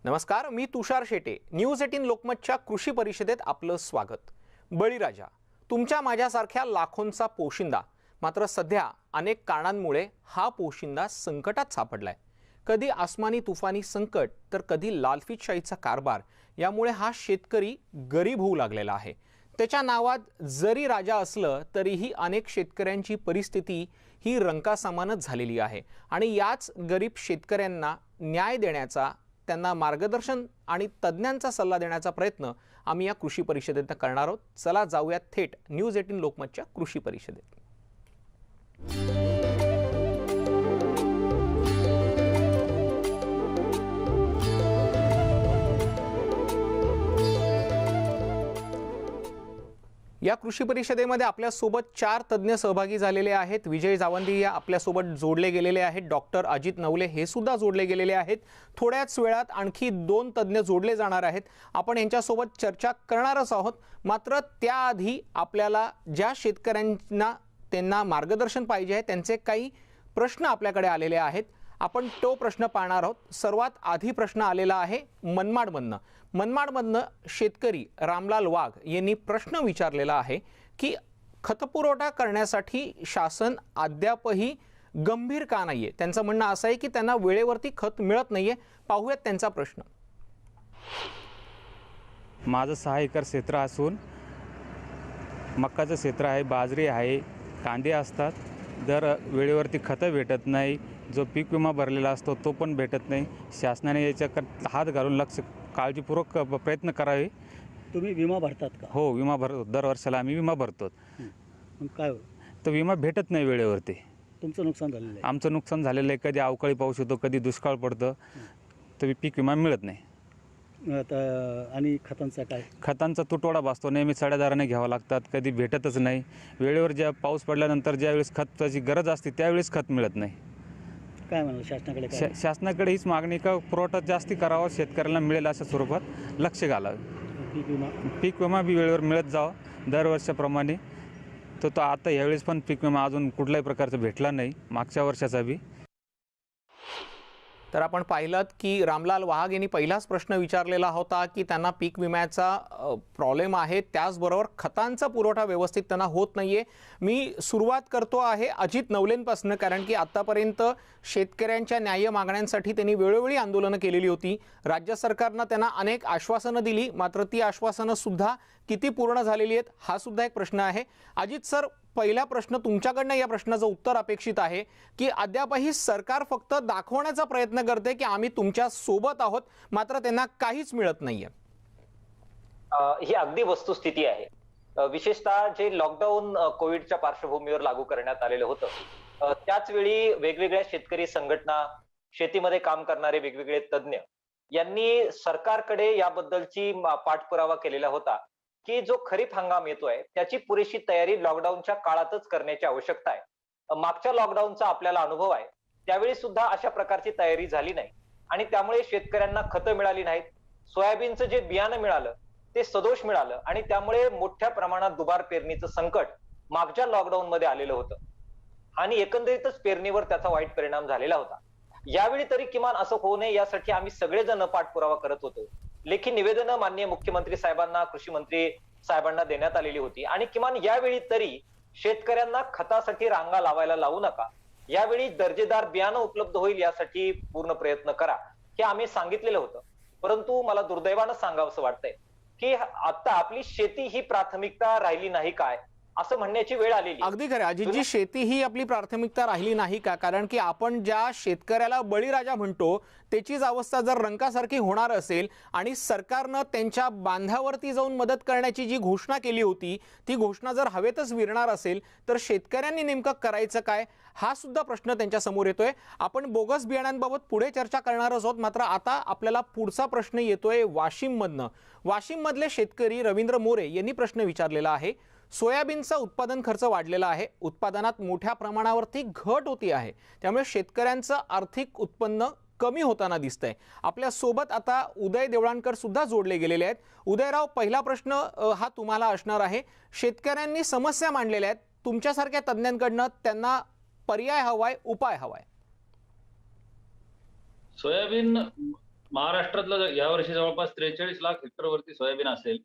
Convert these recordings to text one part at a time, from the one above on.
नमस्कार, मी तुषार शेटे. न्यूज 18 लोकमतच्या कृषी परिषदेत आपलं स्वागत. बळीराजा तुमच्या माझ्यासारख्या लाखोंचा पोशिंदा, मात्र सध्या अनेक कारणांमुळे हा पोशिंदा संकटात सापडलाय. कधी आसमानी तुफानी संकट तर कधी लालफितशाहीचा कारभार यामुळे हा शेतकरी गरीब होऊ लागलेला आहे. त्याच्या नावात जरी राजा असलं तरीही अनेक शेतकऱ्यांची परिस्थिती ही रंकासमानच झालेली आहे आणि याच गरीब शेतकऱ्यांना न्याय देण्याचा, त्यांना मार्गदर्शन आणि तज्ञांचा सल्ला देण्याचा प्रयत्न आम्ही या कृषी परिषदेत करणार आहोत. चला जाऊया थेट न्यूज 18 लोकमतच्या कृषी परिषदेत. या कृषी परिषदेमध्ये आपल्या सोबत 4 तज्ञ सहभागी झालेले आहेत. विजय जावंदी या आपल्या सोबत जोडले गेलेले आहेत. डॉक्टर अजित नवले हे सुद्धा जोडले गेलेले आहेत. थोड्याच वेळात आणखी 2 तज्ञ जोडले जाणार आहेत. आपण यांच्यासोबत चर्चा करणारच आहोत. मात्र त्याआधी आपल्याला ज्या शेतकऱ्यांना त्यांना मार्गदर्शन पाहिजे आहे त्यांचे काही प्रश्न आपल्याकडे आलेले आहेत. आपण तो प्रश्न पाहणार आहोत. सर्वात आधी प्रश्न आलेला आहे मनमाडमधनं शेतकरी रामलाल वाघ यांनी प्रश्न विचारलेला आहे की खतपुरवठा करण्यासाठी शासन अद्यापही गंभीर का नाहीये. त्यांचं म्हणणं असं आहे की त्यांना वेळेवरती खत मिळत नाहीये. पाहूयात त्यांचा प्रश्न. माझं 6 एकर क्षेत्र असून मक्काचं क्षेत्र आहे, बाजरी आहे, कांदे असतात. दर वेळेवरती खतं भेटत नाही. जो पीक विमा भरलेला असतो तो पण भेटत नाही. शासनाने याच्याकडे हात घालून काळजीपूर्वक प्रयत्न करावे. तुम्ही विमा भरतात का? हो, विमा भरतो. दर वर्षाला आम्ही विमा भरतो. मग काय तो विमा भेटत नाही वेळेवरती. तुमचं नुकसान झालेलं आहे? आमचं नुकसान झालेलं आहे. कधी अवकाळी पाऊस होतो, कधी दुष्काळ पडतं, तर पीक विमा मिळत नाही. आणि खतांचा काय? खतांचा तुटवडा भासतो. नेहमी सड्यादाराने घ्यावं लागतात, कधी भेटतच नाही. वेळेवर ज्या पाऊस पडल्यानंतर ज्यावेळेस खताची गरज असते त्यावेळेस खत मिळत नाही. काय म्हणाल शासनाकडे? शासनाकडे हीच मागणी का पुरवठा जास्ती करावा, शेतकऱ्याला मिळेल अशा स्वरूपात लक्ष घालावे. पीक विमा बी वेळेवर मिळत जावा दरवर्षाप्रमाणे. तो आता यावेळेस पण पीक विमा अजून कुठल्याही प्रकारचा भेटला नाही, मागच्या वर्षाचा बी. तर आपण पाहिलं की रामलाल वाघ यांनी पहिलाच प्रश्न विचारलेला होता की त्यांना पीक विम्याचा प्रॉब्लेम आहे, त्याचबरोबर खतांचा पुरवठा व्यवस्थित त्यांना होत नाहीये. मी सुरुवात करतो आहे अजित नवलेंपासून, कारण की आतापर्यंत शेतकऱ्यांच्या न्याय्य मागण्यांसाठी त्यांनी वेळोवेळी आंदोलनं केलेली होती. राज्य सरकारनं त्यांना अनेक आश्वासनं दिली, मात्र ती आश्वासनं सुद्धा किती पूर्ण झालेली आहेत हा सुद्धा एक प्रश्न आहे. अजित सर, पहिला प्रश्न तुमच्याकडनं या प्रश्नाचं उत्तर अपेक्षित आहे की अद्यापही सरकार फक्त दाखवण्याचा प्रयत्न करते की आम्ही तुमच्या सोबत आहोत, मात्र त्यांना काहीच मिळत नाहीये. ही अगदी वस्तुस्थिती आहे. विशेषतः जे लॉकडाऊन कोविडच्या पार्श्वभूमीवर लागू करण्यात आलेलं होतं, त्याच वेळी वेगवेगळ्या शेतकरी संघटना, शेतीमध्ये काम करणारे वेगवेगळे तज्ञ यांनी सरकारकडे याबद्दलची पाठपुरावा केलेला होता की जो खरीप हंगाम येतोय त्याची पुरेशी तयारी लॉकडाऊनच्या काळातच करण्याची आवश्यकता आहे. मागच्या लॉकडाऊनचा आपल्याला अनुभव आहे, त्यावेळी सुद्धा अशा प्रकारची तयारी झाली नाही आणि त्यामुळे शेतकऱ्यांना खतं मिळाली नाहीत. सोयाबीनचं जे बियाणं मिळालं ते सदोष मिळालं आणि त्यामुळे मोठ्या प्रमाणात दुबार पेरणीचं संकट मागच्या लॉकडाऊन मध्ये आलेलं होतं आणि एकंदरीतच पेरणीवर त्याचा वाईट परिणाम झालेला होता. यावेळी तरी किमान असं होऊ नये यासाठी आम्ही सगळेजण पाठपुरावा करत होतो. लेखी निवेदनं माननीय मुख्यमंत्री साहेबांना, कृषी मंत्री साहेबांना देण्यात आलेली होती आणि किमान यावेळी तरी शेतकऱ्यांना खतासाठी रांगा लावायला लावू नका, यावेळी दर्जेदार बियाणं उपलब्ध होईल यासाठी पूर्ण प्रयत्न करा हे आम्ही सांगितलेलं होतं. परंतु मला दुर्दैवानं सांगावंसं वाटतंय की आता आपली शेती ही प्राथमिकता राहिली नाही काय असं म्हणण्याची वेळ आलेली. अगदी खरं अजितजी, शेती ही आपली प्राथमिकता राहिली नाही का? कारण की आपण ज्या शेतकऱ्याला बळीराजा म्हणतो त्याचीच अवस्था जर रंकासारखी होणार असेल आणि सरकारनं त्यांच्या बांधावरती जाऊन मदत करण्याची जी घोषणा केली होती ती घोषणा जर हवेतच विरणार असेल तर शेतकऱ्यांनी नेमकं करायचं काय हा सुद्धा प्रश्न त्यांच्या समोर येतोय. आपण बोगस बियाण्यांबाबत पुढे चर्चा करणारच आहोत, मात्र आता आपल्याला पुढचा प्रश्न येतोय वाशिममधनं. वाशिममधले शेतकरी रवींद्र मोरे यांनी प्रश्न विचारलेला आहे. सोयाबीनचा उत्पादन खर्च वाढलेला आहे, उत्पादनात मोठ्या प्रमाणावरती घट होती आहे, त्यामुळे शेतकऱ्यांचं आर्थिक उत्पन्न कमी होताना दिसतंय. आपल्या सोबत आता उदय देवळांकर सुद्धा जोडले गेलेले आहेत. उदयराव, पहिला प्रश्न हा तुम्हाला असणार आहे. शेतकऱ्यांनी समस्या मांडलेल्या आहेत, तुमच्यासारख्या तज्ञांकडनं त्यांना पर्याय हवाय, उपाय हवाय. सोयाबीन महाराष्ट्रातलं यावर्षी जवळपास 43 लाख हेक्टरवरती सोयाबीन असेल.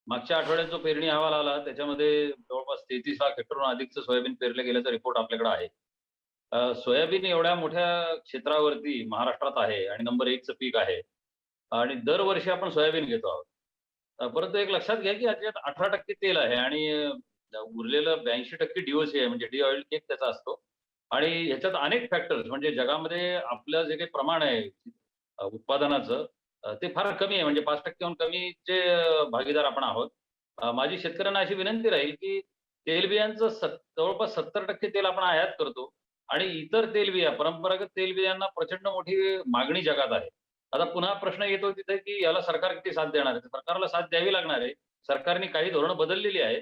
मागच्या आठवड्यात जो पेरणी अहवाल आला त्याच्यामध्ये जवळपास 33 लाख हेक्टरहून अधिकचं सोयाबीन पेरलं गेल्याचा रिपोर्ट आपल्याकडे आहे. सोयाबीन एवढ्या मोठ्या क्षेत्रावरती महाराष्ट्रात आहे आणि नंबर 1चं पीक आहे आणि दरवर्षी आपण सोयाबीन घेतो आहोत. परंतु एक लक्षात घ्या की याच्यात 18% तेल आहे आणि उरलेलं 82% DOC आहे, म्हणजे डी ऑइल केक त्याचा असतो. आणि ह्याच्यात अनेक फॅक्टर्स, म्हणजे जगामध्ये आपलं जे काही प्रमाण आहे उत्पादनाचं ते फार कमी आहे, म्हणजे 5%हून कमीचे भागीदार आपण आहोत. माझी शेतकऱ्यांना अशी विनंती राहील की तेलबियांचं जवळपास 70% तेल आपण आयात करतो आणि इतर तेलबिया, परंपरागत तेलबियांना प्रचंड मोठी मागणी जगात आहे. आता पुन्हा प्रश्न येतो तिथे की याला सरकार किती साथ देणार आहे? सरकारला साथ द्यावी लागणार आहे. सरकारने काही धोरणं बदललेली आहेत,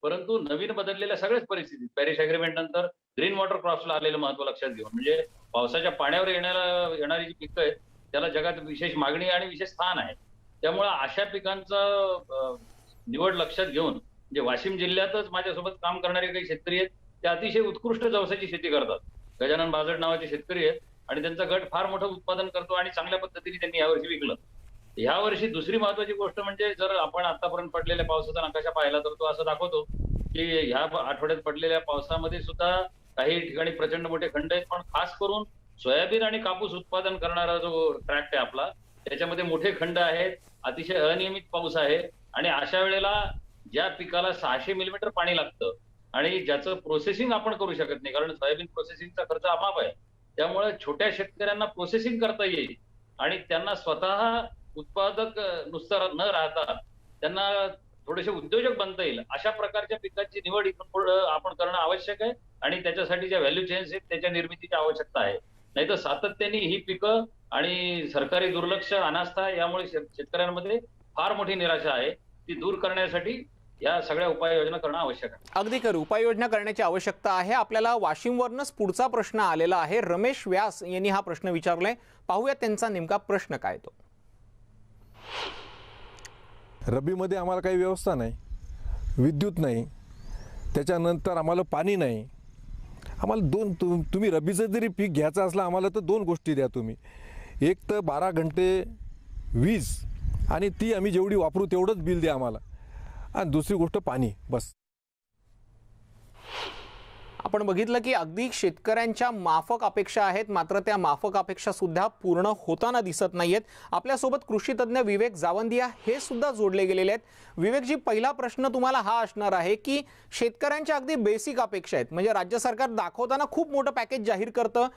परंतु नवीन बदललेल्या सगळ्याच परिस्थितीत पॅरिस अग्रीमेंट नंतर ग्रीन वॉटर क्रॉप्सला आलेलं महत्व लक्षात घेऊन, म्हणजे पावसाच्या पाण्यावर येणारी जी पिकं आहेत त्याला जगात विशेष मागणी आणि विशेष स्थान आहे. त्यामुळे अशा पिकांचा निवड लक्षात घेऊन, म्हणजे वाशिम जिल्ह्यातच माझ्यासोबत काम करणारे काही शेतकरी आहेत, ते अतिशय उत्कृष्ट जवसाची शेती करतात. गजानन बाजड नावाचे शेतकरी आहेत आणि त्यांचा गट फार मोठं उत्पादन करतो आणि चांगल्या पद्धतीने त्यांनी यावर्षी विकलं. यावर्षी दुसरी महत्वाची गोष्ट म्हणजे जर आपण आतापर्यंत पडलेल्या पावसाचा नकाशा पाहिला तर तो असं दाखवतो की ह्या आठवड्यात पडलेल्या पावसामध्ये सुद्धा काही ठिकाणी प्रचंड मोठे खंड आहेत, पण खास करून सोयाबीन आणि कापूस उत्पादन करणारा जो ट्रॅक्ट आहे आपला, त्याच्यामध्ये मोठे खंड आहेत, अतिशय अनियमित पाऊस आहे आणि अशा वेळेला ज्या पिकाला 600 मिलीमीटर पाणी लागतं आणि ज्याचं प्रोसेसिंग आपण करू शकत नाही, कारण सोयाबीन प्रोसेसिंगचा खर्च अमाप आहे. त्यामुळे छोट्या शेतकऱ्यांना प्रोसेसिंग करता येईल आणि त्यांना स्वतः उत्पादक नुसतं न राहता त्यांना थोडेसे उद्योजक बनता येईल अशा प्रकारच्या पिकांची निवड इथून आपण करणं आवश्यक आहे आणि त्याच्यासाठी ज्या व्हॅल्यू चेन्स आहेत त्याच्या निर्मितीची आवश्यकता आहे. नाही तर सातत्याने ही पिकं आणि सरकारी दुर्लक्ष, अनास्था यामुळे शेतकऱ्यांमध्ये फार मोठी निराशा आहे. ती दूर करण्यासाठी या सगळ्या उपाययोजना करणं आवश्यक आहे. अगदी खरं, उपाययोजना करण्याची आवश्यकता आहे. आपल्याला वाशिमवरनच पुढचा प्रश्न आलेला आहे. रमेश व्यास यांनी हा प्रश्न विचारलाय. पाहूया त्यांचा नेमका प्रश्न काय तो. रब्बीमध्ये आम्हाला काही व्यवस्था नाही, विद्युत नाही, त्याच्यानंतर आम्हाला पाणी नाही. आम्हाला तुम्ही रब्बीचं जरी पीक घ्यायचं असलं आम्हाला तर 2 गोष्टी द्या तुम्ही. एक तर 12 घंटे वीज आणि ती आम्ही जेवढी वापरू तेवढंच बिल द्या आम्हाला, आणि दुसरी गोष्ट पाणी, बस. आपण बघितलं की अगदी शेतकऱ्यांच्या माफक अपेक्षा आहेत, मात्र त्या माफक अपेक्षा सुद्धा पूर्ण होताना दिसत नाहीयेत. आपल्यासोबत कृषी तज्ञ विवेक जावंदिया हे सुद्धा जोडले गेलेले आहेत. विवेकजी, पहिला प्रश्न तुम्हाला हा असणार आहे की शेतकऱ्यांच्या अगदी बेसिक अपेक्षा आहेत, म्हणजे राज्य सरकार दाखवताना खूप मोठं पॅकेज जाहीर करतं,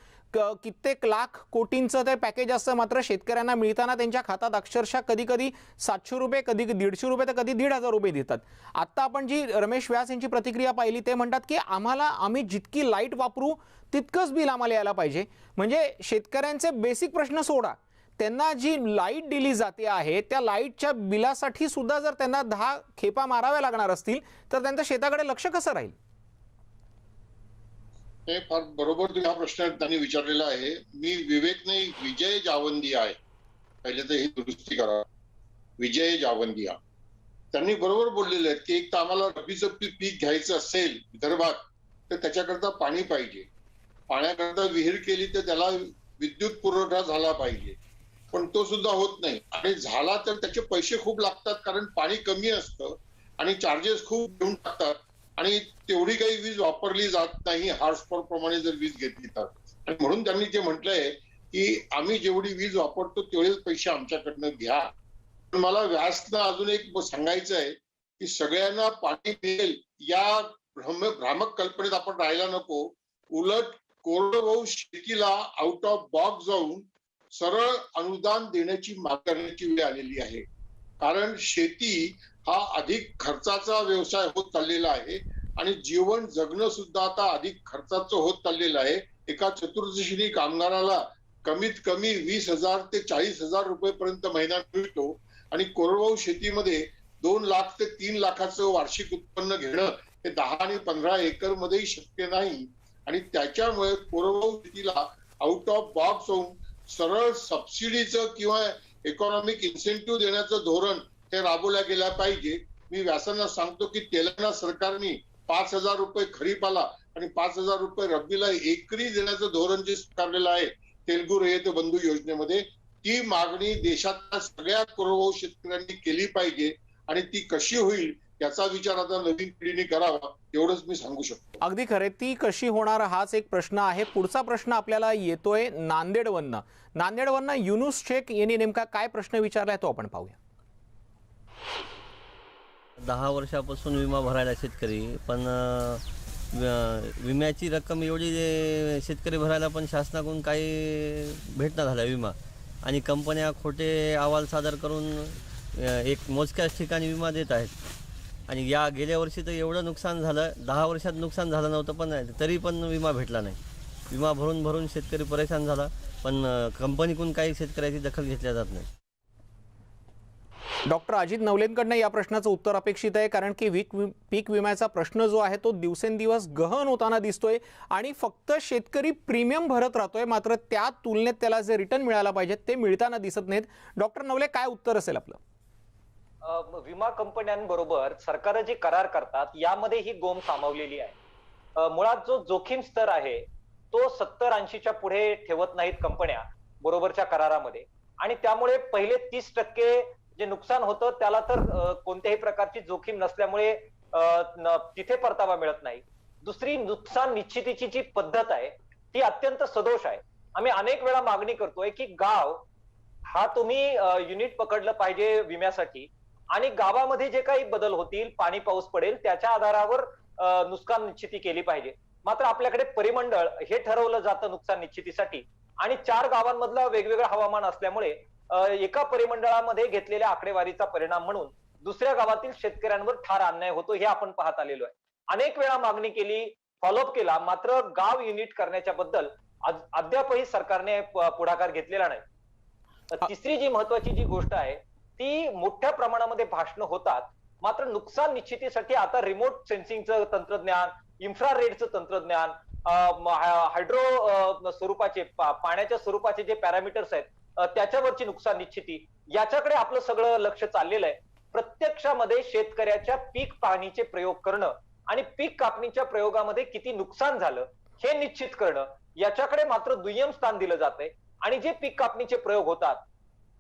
कित्येक लाख कोटींचं ते पॅकेज असतं, मात्र शेतकऱ्यांना मिळताना त्यांच्या खात्यात अक्षरशः कधी कधी 700 रुपये, कधी 150 रुपये, तर कधी 1,500 रुपये देतात. आता आपण जी रमेश व्यास यांची प्रतिक्रिया पाहिली, ते म्हणतात की आम्ही जितकी लाईट वापरू तितकंच बिल आम्हाला यायला पाहिजे. म्हणजे शेतकऱ्यांचे बेसिक प्रश्न सोडा, त्यांना जी लाईट दिली जाते आहे त्या लाईटच्या बिलासाठी सुद्धा जर त्यांना 10 खेपा माराव्या लागणार असतील तर त्यांच्या शेताकडे लक्ष कसं राहील? हे फार बरोबर हा प्रश्न त्यांनी विचारलेला आहे. मी विवेक नाही, विजय जावंदिया आहे. पहिले तर ही दुरुस्ती करा, विजय जावंदिया. त्यांनी बरोबर बोललेले आहेत की एक तर आम्हाला रब्बीचं पीक घ्यायचं असेल विदर्भात तर त्याच्याकरता पाणी पाहिजे. पाण्याकरता विहीर केली तर त्याला विद्युत पुरवठा झाला पाहिजे, पण तो सुद्धा होत नाही. आणि झाला तर त्याचे पैसे खूप लागतात, कारण पाणी कमी असतं आणि चार्जेस खूप घेऊन टाकतात आणि तेवढी काही वीज वापरली जात नाही हॉर्स पॉवर प्रमाणे जर वीज घेतली तर. आणि म्हणून त्यांनी जे म्हटलंय की आम्ही जेवढी वीज वापरतो तेवढेच पैसे आमच्याकडनं घ्या. पण मला व्यासनं अजून एक सांगायचं आहे की सगळ्यांना पाणी मिळेल या भ्रामक कल्पनेत आपण राहायला नको. उलट कोरडवाहू शेतीला आउट ऑफ बॉक्स जाऊन सरळ अनुदान देण्याची मागणी करण्याची वेळ आलेली आहे. कारण शेती हा अधिक खर्चाचा व्यवसाय होत चाललेला आहे आणि जीवन जगणं सुद्धा आता अधिक खर्चाचं होत चाललेलं आहे. एका चतुर्दशीनी कामगाराला कमीत कमी 20,000 ते 40,000 रुपयेपर्यंत महिना मिळतो आणि कोरडवाहू शेतीमध्ये 2 लाख ते 3 लाखाचं वार्षिक उत्पन्न घेणं हे 10 आणि 15 एकर मध्येही शक्य नाही. आणि त्याच्यामुळे कोरडवाहू शेतीला आउट ऑफ बॉक्स होऊन सरळ सबसिडीचं किंवा इकॉनॉमिक इन्सेंटिव्ह देण्याचं धोरण हे राबवल्या गेल्या पाहिजे. मी व्यासांना सांगतो की तेलंगणा सरकारने 5,000 रुपये खरीपाला आणि 5,000 रुपये रब्बीला एकरी देण्याचं धोरण जे स्वीकारलेलं आहे तेलगू रयत बंधू योजनेमध्ये, ती मागणी देशातल्या सगळ्या कोरडवाहू शेतकऱ्यांनी केली पाहिजे आणि ती कशी होईल याचा विचार आता नवीन पिढीने करावा एवढंच मी सांगू शकतो. अगदी खरे, ती कशी होणार हाच एक प्रश्न आहे. पुढचा प्रश्न आपल्याला येतोय नांदेडवरनं युनुस शेख यांनी नेमका काय प्रश्न विचारलाय तो आपण पाहूया. 10 वर्षापासून विमा भरायला शेतकरी, पण विम्याची रक्कम एवढी शेतकरी भरायला पण शासनाकडून काही भेटना झाला विमा, आणि कंपन्या खोटे अहवाल सादर करून एक मोजक्याच ठिकाणी विमा देत आहेत. आणि गेल्या वर्षी तर एवढं नुकसान झालं, 10 वर्षात नुकसान झालं नव्हतं, पण तरी पण विमा भेटला नाही. विमा भरून शेतकरी परेशान झाला, पण कंपनीकडून काही शेतकऱ्याची दखल घेतल्या जात नाही. डॉक्टर अजित नवलेंकडनं या प्रश्नाचं उत्तर अपेक्षित आहे, कारण की पीक विम्याचा प्रश्न जो आहे तो दिवसेंदिवस गहन होताना दिसतोय आणि फक्त शेतकरी प्रीमियम भरत राहतोय, मात्र त्या तुलनेत त्याला जे रिटर्न मिळायला पाहिजे ते मिळताना दिसत नाहीत. डॉक्टर नवले, काय उत्तर असेल आपलं? विमा कंपन्यांबरोबर सरकार जे करार करतात यामध्ये ही गोम सामावलेली आहे. मुळात जो जोखीम स्तर आहे तो 70-80च्या पुढे ठेवत नाहीत कंपन्या बरोबरच्या करारामध्ये, आणि त्यामुळे पहिले 30% जे नुकसान होतं त्याला तर कोणत्याही प्रकारची जोखीम नसल्यामुळे तिथे परतावा मिळत नाही. दुसरी, नुकसान निश्चितीची जी पद्धत आहे ती अत्यंत सदोष आहे. आम्ही अनेक वेळा मागणी करतोय की गाव हा तुम्ही युनिट पकडलं पाहिजे विम्यासाठी, आणि गावामध्ये जे काही बदल होतील, पाणी पाऊस पडेल त्याच्या आधारावर नुकसान निश्चिती केली पाहिजे. मात्र आपल्याकडे परिमंडळ हे ठरवलं जातं नुकसान निश्चितीसाठी, आणि 4 गावांमधलं वेगवेगळं हवामान असल्यामुळे एका परिमंडळामध्ये घेतलेल्या आकडेवारीचा परिणाम म्हणून दुसऱ्या गावातील शेतकऱ्यांवर ठार अन्याय होतो, हे आपण पाहत आलेलो आहे. अनेक वेळा मागणी केली, फॉलोअप केला, मात्र गाव युनिट करण्याच्या बद्दल अद्यापही सरकारने पुढाकार घेतलेला नाही. तिसरी जी महत्वाची जी गोष्ट आहे ती मोठ्या प्रमाणामध्ये भाषणं होतात, मात्र नुकसान निश्चितीसाठी आता रिमोट सेन्सिंगचं तंत्रज्ञान, इन्फ्रारेडचं तंत्रज्ञान, हायड्रो स्वरूपाचे पाण्याच्या स्वरूपाचे जे पॅरामीटर्स आहेत त्याच्यावरची नुकसान निश्चिती, याच्याकडे आपलं सगळं लक्ष चाललेलं आहे. प्रत्यक्षामध्ये शेतकऱ्याच्या पीक पाहणीचे प्रयोग करणं आणि पीक कापणीच्या प्रयोगामध्ये किती नुकसान झालं हे निश्चित करणं, याच्याकडे मात्र दुय्यम स्थान दिलं जातंय. आणि जे पीक कापणीचे प्रयोग होतात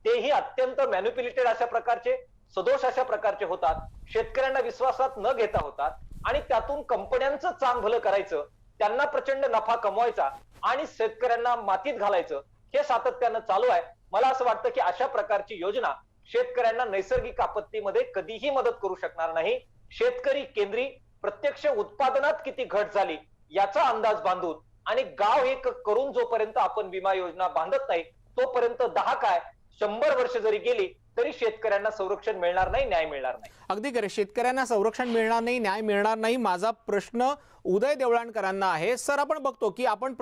तेही अत्यंत मॅन्युप्युलेटेड अशा प्रकारचे, सदोष अशा प्रकारचे होतात, शेतकऱ्यांना विश्वासात न घेता होतात, आणि त्यातून कंपन्यांचं चांग भलं करायचं, त्यांना प्रचंड नफा कमवायचा आणि शेतकऱ्यांना मातीत घालायचं, हे सातत्यानं चालू आहे. मला असं वाटतं की अशा प्रकारची योजना शेतकऱ्यांना नैसर्गिक आपत्तीमध्ये कधीही मदत करू शकणार नाही. शेतकरी केंद्री, प्रत्यक्ष उत्पादनात किती घट झाली याचा अंदाज बांधून आणि गाव हे करून जोपर्यंत आपण विमा योजना बांधत नाही तोपर्यंत 10 काय 100 वर्ष जरी गेली तरी शेतकऱ्यांना संरक्षण मिळणार नाही, न्याय मिळणार नाही. अगदी खरं, शेतकऱ्यांना संरक्षण मिळणार नाही, न्याय मिळणार नाही. माझा प्रश्न उदय देवळाणकरांना आहे. सर, आपण बघतो की आपण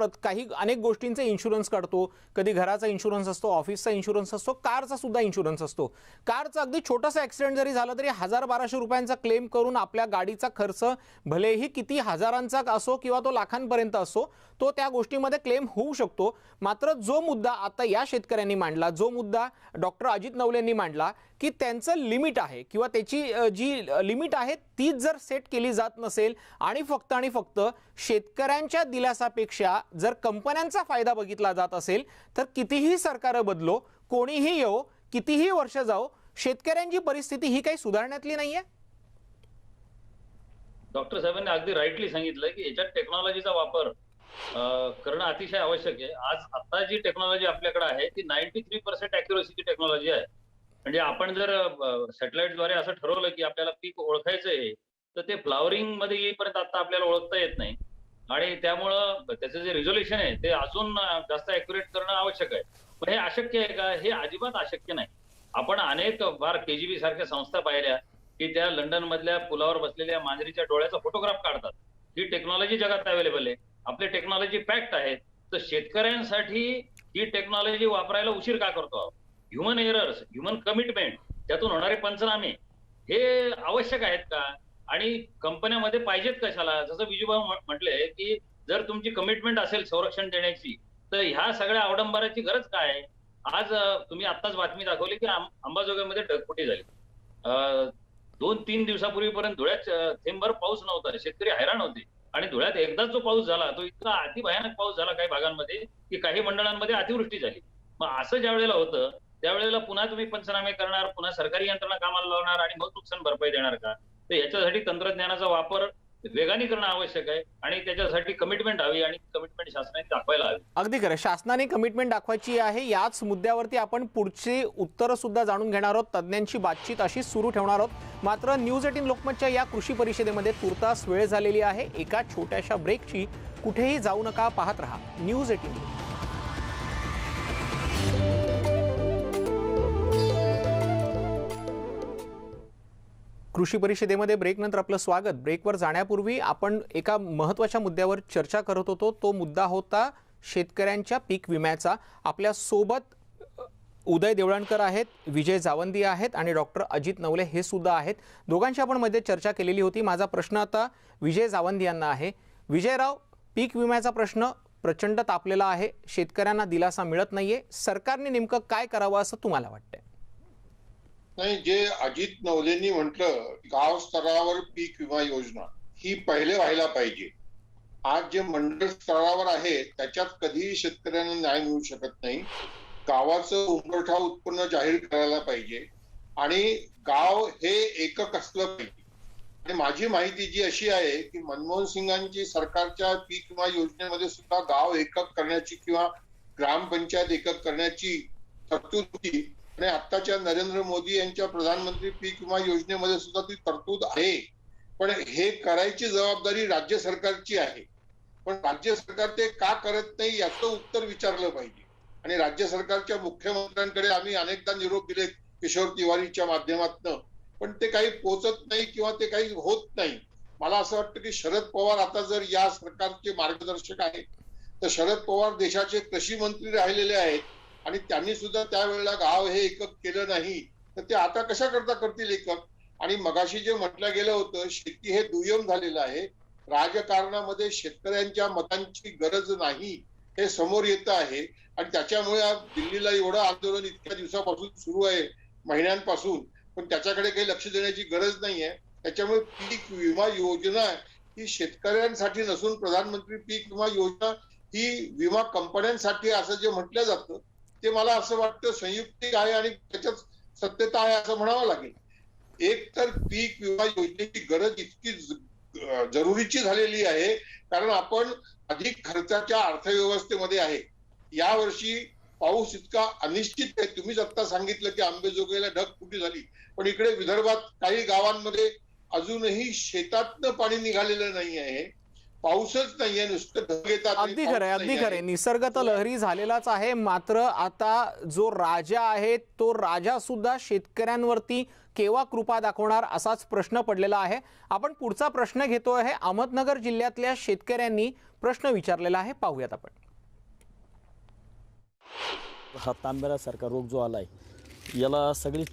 अनेक गोष्टींचे इन्शुरन्स काढतो. कधी घराचा इन्शुरन्स असतो, ऑफिसचा इन्शुरन्स असतो, कारचा सुद्धा इन्शुरन्स असतो. कारचा अगदी छोटासा ऍक्सिडेंट जरी झाला तरी 1000-1200 रुपयांचा क्लेम करून आपल्या गाडीचा खर्च भलेही किती हजारांचा असो किंवा तो लाखांपर्यंत असो तो त्या गोष्टीमध्ये क्लेम होऊ शकतो. मात्र जो मुद्दा आता या शेतकऱ्यांनी मांडला, जो मुद्दा डॉक्टर अजित नवलेंनी मांडला की त्यांचं लिमिट आहे किंवा त्याची जी लिमिट आहे तीच जर सेट केली जात नसेल आणि फक्त शेतकऱ्यांच्या दिलासापेक्षा जर कंपन्यांचा फायदा बघितला जात असेल तर कितीही सरकार बदलो, कोणीही येऊ, कितीही वर्ष जाओ, शेतकऱ्यांची परिस्थिती ही काही सुधारण्यातली नाहीये. डॉक्टर साहेबांनी अगदी राईटली सांगितलं की याच्यात टेक्नॉलॉजीचा वापर करणं अतिशय आवश्यक आहे. आता जी टेक्नॉलॉजी आपल्याकडे आहे ती 93% अॅक्युरसीची टेक्नॉलॉजी आहे. म्हणजे आपण जर सॅटेलाइटद्वारे असं ठरवलं की आपल्याला पीक ओळखायचं आहे तर ते फ्लावरिंग मध्ये येईपर्यंत आता आपल्याला ओळखता येत नाही, आणि त्यामुळं त्याचं जे रिझोल्युशन आहे ते अजून जास्त अॅक्युरेट करणं आवश्यक आहे. पण हे अशक्य आहे का? हे अजिबात अशक्य नाही. आपण अनेक बार KGB सारख्या संस्था पाहिल्या की त्या लंडन मधल्या पुलावर बसलेल्या मांजरीच्या डोळ्याचा फोटोग्राफ काढतात. ही टेक्नॉलॉजी जगात अवेलेबल आहे, आपली टेक्नॉलॉजी पॅक्ट आहे. तर शेतकऱ्यांसाठी ही टेक्नॉलॉजी वापरायला उशीर का करतो? ह्युमन एरर्स, ह्युमन कमिटमेंट, त्यातून होणारे पंचनामे हे आवश्यक आहेत का? आणि कंपन्यामध्ये पाहिजेत कशाला? जसं विजूभाऊ म्हटले की जर तुमची कमिटमेंट असेल संरक्षण देण्याची तर ह्या सगळ्या अवडंबराची गरज काय आहे? आज तुम्ही आत्ताच बातमी दाखवली की अंबाजोगाईमध्ये ढगफुटी झाली. 2-3 दिवसापूर्वीपर्यंत धुळ्यात थेंबभर पाऊस नव्हता, शेतकरी हैराण होते. आणि धुळ्यात एकदाच जो पाऊस झाला तो इतका अति भयानक पाऊस झाला काही भागांमध्ये की काही मंडळांमध्ये अतिवृष्टी झाली. मग असं ज्या वेळेला होतं त्यावेळेला पुन्हा तुम्ही पंचनामे करणार, पुन्हा सरकारी यंत्रणा कामाला लावणार आणि मग नुकसान भरपाई देणार का? तर याच्यासाठी तंत्रज्ञानाचा वापर वेगाने करणं आवश्यक आहे आणि त्याच्यासाठी कमिटमेंट हवी आणि कमिटमेंट शासनाने दाखवायला हवी. अगदी खरं, शासनाने कमिटमेंट दाखवायची आहे. याच मुद्द्यावरती आपण पुढची उत्तरं सुद्धा जाणून घेणार आहोत. तज्ज्ञांची बातचीत अशीच सुरू ठेवणार आहोत. मात्र न्यूज 18 लोकमतच्या या कृषी परिषदेमध्ये तुर्तास वेळ झालेली आहे. एका छोट्याशा ब्रेकची. कुठेही जाऊ नका, पाहत रहा न्यूज 18. कृषी परिषदेमध्ये ब्रेक नंतर आपलं स्वागत. ब्रेकवर जाण्यापूर्वी आपण एका महत्त्वाच्या मुद्द्यावर चर्चा करत होतो. तो मुद्दा होता शेतकऱ्यांच्या पीक विम्याचा. आपल्या सोबत उदय देवळणकर आहेत, विजय जावंदी आहेत आणि डॉक्टर अजित नवले हे सुद्धा आहेत. दोघांची आपण मध्ये चर्चा केलेली होती. माझा प्रश्न आता विजय जावंदी यांना आहे. विजयराव, पीक विम्याचा प्रश्न प्रचंड तापलेला आहे. शेतकऱ्यांना दिलासा मिळत नाहीये. सरकारने नेमकं काय करावं असं तुम्हाला वाटतंय? नाही, जे अजित नवलेंनी म्हटलं गाव स्तरावर पीक विमा योजना ही पहिले व्हायला पाहिजे. आज जे मंडळ स्तरावर आहे त्याच्यात कधीही शेतकऱ्यांना न्याय मिळू शकत नाही. गावाचं उंबरठा उत्पन्न जाहीर करायला पाहिजे आणि गाव हे एकक असलं पाहिजे. आणि माझी माहिती जी अशी आहे की मनमोहन सिंगांची सरकारच्या पीक विमा योजनेमध्ये सुद्धा गाव एकक करण्याची किंवा ग्रामपंचायत एकक करण्याची तरतूद होती आणि आत्ताच्या नरेंद्र मोदी यांच्या प्रधानमंत्री पीक विमा योजनेमध्ये सुद्धा ती तरतूद आहे. पण हे करायची जबाबदारी राज्य सरकारची आहे. पण राज्य सरकार ते का करत नाही याचं उत्तर विचारलं पाहिजे. आणि राज्य सरकारच्या मुख्यमंत्र्यांकडे आम्ही अनेकदा निरोप दिले किशोर तिवारीच्या माध्यमातून, पण ते काही पोहोचत नाही किंवा ते काही होत नाही. मला असं वाटतं की शरद पवार आता जर या सरकारचे मार्गदर्शक आहेत तर शरद पवार देशाचे कृषी मंत्री राहिलेले आहेत आणि त्यांनी सुद्धा त्यावेळेला गाव हे एकक केलं नाही, तर ते आता कशा करता करतील एकक? आणि मगाशी जे म्हटलं गेलं होतं शेती हे दुय्यम झालेलं आहे. राजकारणामध्ये शेतकऱ्यांच्या मतांची गरज नाही हे समोर येतं आहे आणि त्याच्यामुळे आज दिल्लीला एवढं आंदोलन इतक्या दिवसापासून सुरू आहे, महिन्यांपासून, पण त्याच्याकडे काही लक्ष देण्याची गरज नाहीये. त्याच्यामुळे पीक विमा योजना ही शेतकऱ्यांसाठी नसून प्रधानमंत्री पीक विमा योजना ही विमा कंपन्यांसाठी असं जे म्हटलं जातं ते मला असं वाटतं संयुक्तिक आहे आणि त्याच्यात सत्यता आहे असं म्हणावं लागेल. एक तर पीक विमा योजनेची गरज इतकी जरुरीची झालेली आहे कारण आपण अधिक खर्चाच्या अर्थव्यवस्थेमध्ये आहे. यावर्षी पाऊस इतका अनिश्चित आहे. तुम्हीच आता सांगितलं की अंबेजोगाईला ढगफुटी झाली, पण इकडे विदर्भात काही गावांमध्ये अजूनही शेतातनं पाणी निघालेलं नाही आहे. पाऊसच नाहीये, नुसतं ढग येतात. अगदी खरंय, अगदी खरंय. निसर्ग तर लहरी झालेलाच आहे. मात्र आता जो राजा आहे तो राजा सुद्धा शेतकऱ्यांवरती केव्हा कृपा दाखवणार असाच प्रश्न पडलेला आहे. आपण पुढचा प्रश्न घेतोय. हे अहमदनगर जिल्ह्यातल्या शेतकऱ्यांनी प्रश्न विचारलेला आहे. पाहूयात आपण. हा तांब्यासारखा रोग जो आलाय याला सगळी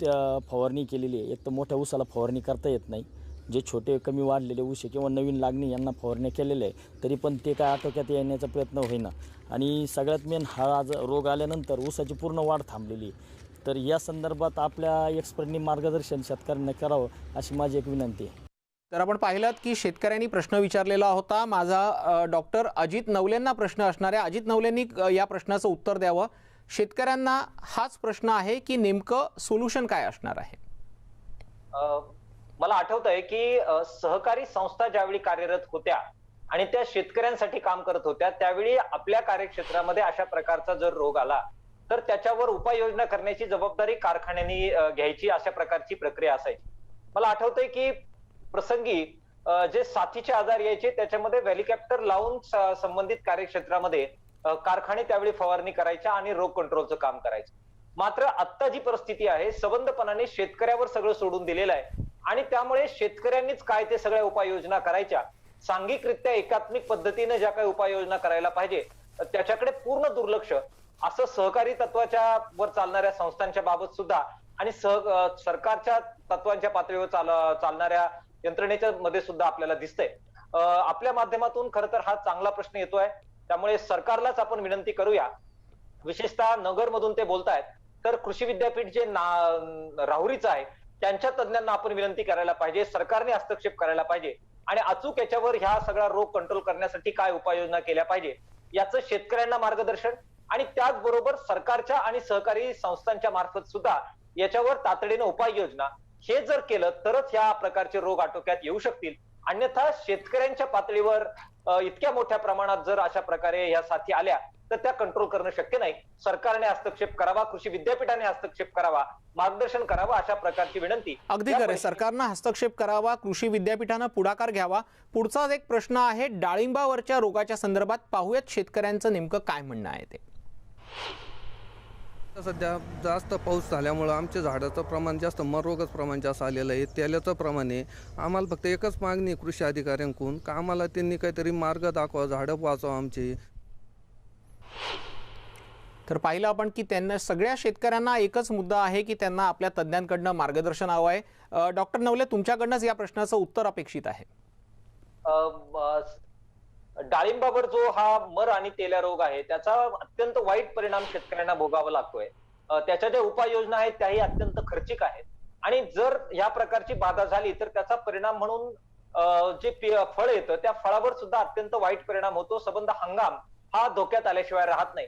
फवारणी केलेली आहे. एक तर मोठ्या ऊसाला फवारणी करता येत नाही. जे छोटे कमी वाढलेले ऊस किंवा नवीन लागणी यांना फवारणी केलेले आहे तरी पण ते काय आटोक्यात येण्याचा प्रयत्न होईना. आणि सगळ्यात मेन हा आज रोग आल्यानंतर ऊसाची पूर्ण वाढ थांबलेली आहे. तर या संदर्भात आपल्या एक्सपर्टनी मार्गदर्शन शेतकऱ्यांना करावं अशी माझी एक विनंती आहे. तर आपण पाहिलं की शेतकऱ्यांनी प्रश्न विचारलेला होता. माझा डॉक्टर अजित नवलेंना प्रश्न असणार आहे. अजित नवलेंनी या प्रश्नाचं उत्तर द्यावं. शेतकऱ्यांना हाच प्रश्न आहे की नेमकं सोल्युशन काय असणार आहे? मला आठवतंय की सहकारी संस्था ज्यावेळी कार्यरत होत्या आणि त्या शेतकऱ्यांसाठी काम करत होत्या त्यावेळी आपल्या कार्यक्षेत्रामध्ये अशा प्रकारचा जर रोग आला तर त्याच्यावर उपाययोजना करण्याची जबाबदारी कारखान्यांनी घ्यायची, अशा प्रकारची प्रक्रिया असायची. मला आठवतंय की प्रसंगी जे साथीचे आजार यायचे त्याच्यामध्ये हेलिकॉप्टर लावून संबंधित कार्यक्षेत्रामध्ये कारखाने त्यावेळी फवारणी करायच्या आणि रोग कंट्रोलचं काम करायचं. मात्र आता जी परिस्थिती आहे सबंधपणाने शेतकऱ्यावर सगळं सोडून दिलेलं आहे आणि त्यामुळे शेतकऱ्यांनीच काय ते सगळ्या उपाययोजना करायच्या. सांघिकरित्या एकात्मिक पद्धतीने ज्या काही उपाययोजना करायला पाहिजे त्याच्याकडे पूर्ण दुर्लक्ष असं सहकारी तत्वाच्या वर चालणाऱ्या संस्थांच्या बाबत सुद्धा आणि सरकारच्या तत्वांच्या पातळीवर चालणाऱ्या यंत्रणेच्या मध्ये सुद्धा आपल्याला दिसतंय. आपल्या माध्यमातून खरं तर हा चांगला प्रश्न येतोय. त्यामुळे सरकारलाच आपण विनंती करूया. विशेषतः नगर मधून ते बोलतायत तर कृषी विद्यापीठ जे राहुरीचं आहे त्यांच्या तज्ञांना आपण विनंती करायला पाहिजे. सरकारने हस्तक्षेप करायला पाहिजे आणि अचूक याच्यावर ह्या सगळा रोग कंट्रोल करण्यासाठी काय उपाययोजना केल्या पाहिजे याचं शेतकऱ्यांना मार्गदर्शन आणि त्याचबरोबर सरकारच्या आणि सहकारी संस्थांच्या मार्फत सुद्धा याच्यावर तातडीने उपाययोजना हे जर केलं तरच या प्रकारचे रोग आटोक्यात येऊ शकतील. अन्यथा शेतकऱ्यांच्या पातळीवर इतक्या मोठ्या प्रमाणात जर अशा प्रकारे या साथी आल्या तर त्या कंट्रोल करणं शक्य नाही. सरकारने हस्तक्षेप करावा, कृषी विद्यापीठाने हस्तक्षेप करावा, मार्गदर्शन करावं, अशा प्रकारची विनंती. अगदी खरं, सरकारनं हस्तक्षेप करावा, कृषी विद्यापीठानं पुढाकार घ्यावा. पुढचाच एक प्रश्न आहे डाळिंबावरच्या रोगाच्या संदर्भात. पाहूयात शेतकऱ्यांचं नेमकं काय म्हणणं आहे ते. सध्या जास्त पाऊस झाल्यामुळं आमच्या झाडाचं प्रमाण जास्त, मररोगाचं प्रमाण जास्त आलेलं आहे. तेलाचं प्रमाण आहे. आम्हाला फक्त एकच मागणी आहे कृषी अधिकाऱ्यांकडून का आम्हाला त्यांनी काहीतरी मार्ग दाखवा, झाडं वाचवा आमची. तर पाहिलं आपण की त्यांना सगळ्या शेतकऱ्यांना एकच मुद्दा आहे की त्यांना आपल्या तज्ज्ञांकडनं मार्गदर्शन हवं आहे. डॉक्टर नवले, तुमच्याकडनंच या प्रश्नाचं उत्तर अपेक्षित आहे. डाळिंबावर जो हा मर आणि तेल्या रोग आहे त्याचा अत्यंत वाईट परिणाम शेतकऱ्यांना भोगावा लागतोय. त्याच्या ज्या उपाययोजना आहेत त्याही अत्यंत खर्चिक आहेत आणि जर या प्रकारची बाधा झाली तर त्याचा परिणाम म्हणून जे फळ येतं त्या फळावर सुद्धा अत्यंत वाईट परिणाम होतो. संबंध हंगाम हा धोक्यात आल्याशिवाय राहत नाही.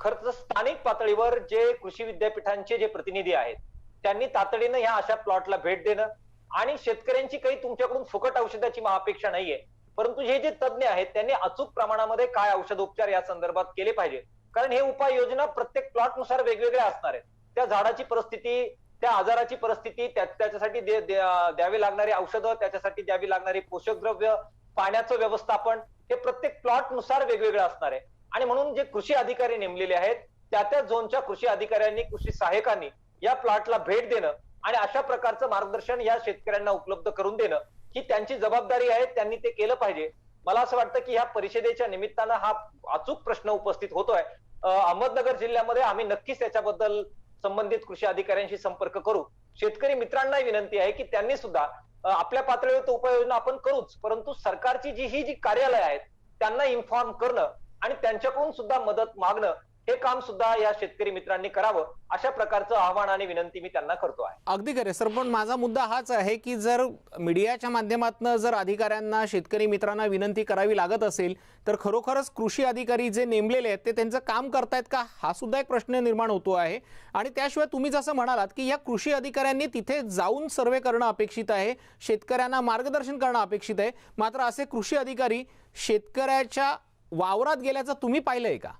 खरंच स्थानिक पातळीवर जे कृषी विद्यापीठांचे जे प्रतिनिधी आहेत त्यांनी तातडीनं ह्या अशा प्लॉटला भेट देणं आणि शेतकऱ्यांची काही तुमच्याकडून फुकट औषधाची अपेक्षा नाहीये, परंतु हे जे तज्ज्ञ आहेत त्यांनी अचूक प्रमाणामध्ये काय औषधोपचार या संदर्भात केले पाहिजे. कारण हे उपाययोजना प्रत्येक प्लॉटनुसार वेगवेगळ्या असणार आहेत. त्या झाडाची परिस्थिती, त्या आजाराची परिस्थिती, त्याच्यासाठी द्यावी लागणारी औषधं, त्याच्यासाठी द्यावी लागणारी पोषक द्रव्य, पाण्याचं व्यवस्थापन हे प्रत्येक प्लॉटनुसार वेगवेगळं असणार आहे. आणि म्हणून जे कृषी अधिकारी नेमलेले आहेत त्या झोनच्या कृषी अधिकाऱ्यांनी, कृषी सहाय्यकांनी या प्लॉटला भेट देणं आणि अशा प्रकारचं मार्गदर्शन या शेतकऱ्यांना उपलब्ध करून देणं ही त्यांची जबाबदारी आहे. त्यांनी ते केलं पाहिजे. मला असं वाटतं की ह्या परिषदेच्या निमित्तानं हा अचूक प्रश्न उपस्थित होतोय. अहमदनगर जिल्ह्यामध्ये आम्ही नक्कीच त्याच्याबद्दल संबंधित कृषी अधिकाऱ्यांशी संपर्क करू. शेतकरी मित्रांना विनंती आहे की त्यांनी सुद्धा आपल्या पातळीवर तो उपाययोजना आपण करूच, परंतु सरकारची जी कार्यालय आहेत त्यांना इन्फॉर्म करणं आणि त्यांच्याकडून सुद्धा मदत मागणं हे काम सुद्धा या शेतकरी मित्रांनी करावं, अशा प्रकारचं आव्हान आणि विनंती मी त्यांना करतो आहे. अगदी खरं सर, पण माझा मुद्दा हाच आहे की जर मीडियाच्या माध्यमातून जर अधिकाऱ्यांना, शेतकरी मित्रांना विनंती करावी लागत असेल तर खरोखरच कृषी अधिकारी जे नेमलेले आहेत ते त्यांचं काम करतायत का, हा सुद्धा एक प्रश्न निर्माण होतो आहे. आणि त्याशिवाय तुम्ही जसं म्हणालात की या कृषी अधिकाऱ्यांनी तिथे जाऊन सर्वे करणं अपेक्षित आहे, शेतकऱ्यांना मार्गदर्शन करणं अपेक्षित आहे, मात्र असे कृषी अधिकारी शेतकऱ्याच्या वावरात गेल्याचं तुम्ही पाहिलंय का?